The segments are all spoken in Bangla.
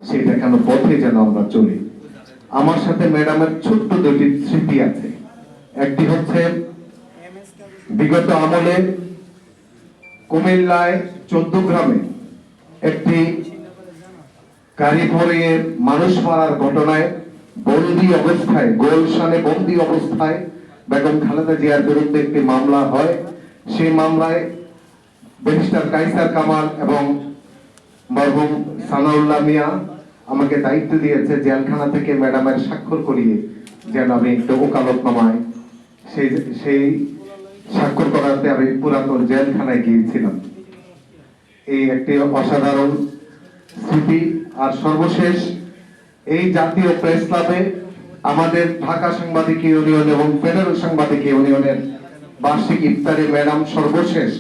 সেই দেখানো পথে যেন আমরা চলি। আমার সাথে ম্যাডামের ছোট্ট দুটি স্মৃতি আছে। একটি হচ্ছে বিগত আমলে কুমিল্লায় 14 গ্রামে একটি গাড়ি ভরিয়ে মানুষ মারার ঘটনায় বন্দী অবস্থায়, গোলশানে বন্দী অবস্থায় বেগম খালেদা জিয়ার বিরুদ্ধে একটি মামলা হয়। সেই মামলায় ব্যারিস্টার কায়সার কামাল এবং মরহুম সানাউল্লাহ মিয়া আমাকে দায়িত্ব দিয়েছে জেলখানা থেকে ম্যাডামের স্বাক্ষর করিয়ে যেন আমি একটু ওকালতনামায় সেই স্বাক্ষর করাতে আমি পুরাতন জেলখানায় গিয়েছিলাম। এই একটি অসাধারণ স্মৃতি। আর সর্বশেষ এই জাতীয় প্রেস ক্লাবে আমাদের ঢাকা সাংবাদিক ইউনিয়ন এবং ফেডারেল সাংবাদিক ইউনিয়নের বার্ষিক ইফতারে ম্যাডাম সর্বশেষ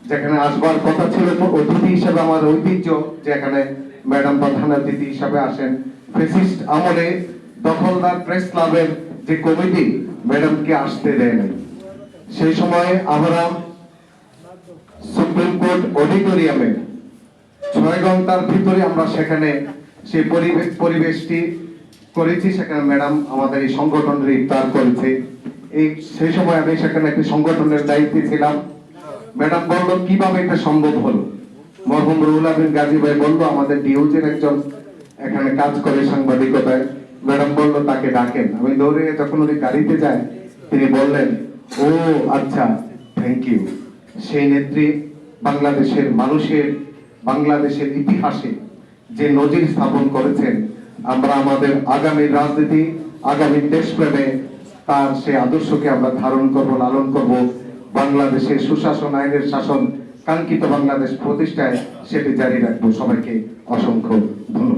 যেখানে আসবার কথা ছিল, অতিথি হিসেবে আমার ঐতিহ্য যেখানে ম্যাডাম প্রধান অতিথি হিসেবে আসেন। ফ্যাসিস্ট আমলে দখলদার প্রেস ক্লাবের যে কমিটি ম্যাডামকে আসতে দেয় নাই, সেই সময়ে আমরা সুপ্রিম কোর্ট অডিটোরিয়ামে 6 ঘন্টার ভিতরে আমরা সেখানে সেই পরিবেশটি করেছি। সেখানে ম্যাডাম আমাদের এই সংগঠনের ইফতার করেছে। সেই সময় আমি সেখানে একটি সংগঠনের দায়িত্বে ছিলাম। ম্যাডাম বলল কিভাবে এটা সম্ভব হলো। মরহুম রুহুল আমিন গাজী ভাই বললো আমাদের ডিউজের একজন এখানে কাজ করে সাংবাদিকতায়। ম্যাডাম বলল তাকে ডাকেন। আমি দৌড়ে যখন উনি গাড়িতে যায় তিনি বললেন, ও আচ্ছা, থ্যাংক ইউ। সেই নেত্রী বাংলাদেশের মানুষের, বাংলাদেশের ইতিহাসে যে নজির স্থাপন করেছেন, আমরা আমাদের আগামী রাজনীতি, আগামী দেশপ্রেমে তার সেই আদর্শকে আমরা ধারণ করব, লালন করব। বাংলাদেশের সুশাসন, আইনের শাসন, কাঙ্ক্ষিত বাংলাদেশ প্রতিষ্ঠায় সেটি জারি রাখবো। সবাইকে অসংখ্য ধন্যবাদ।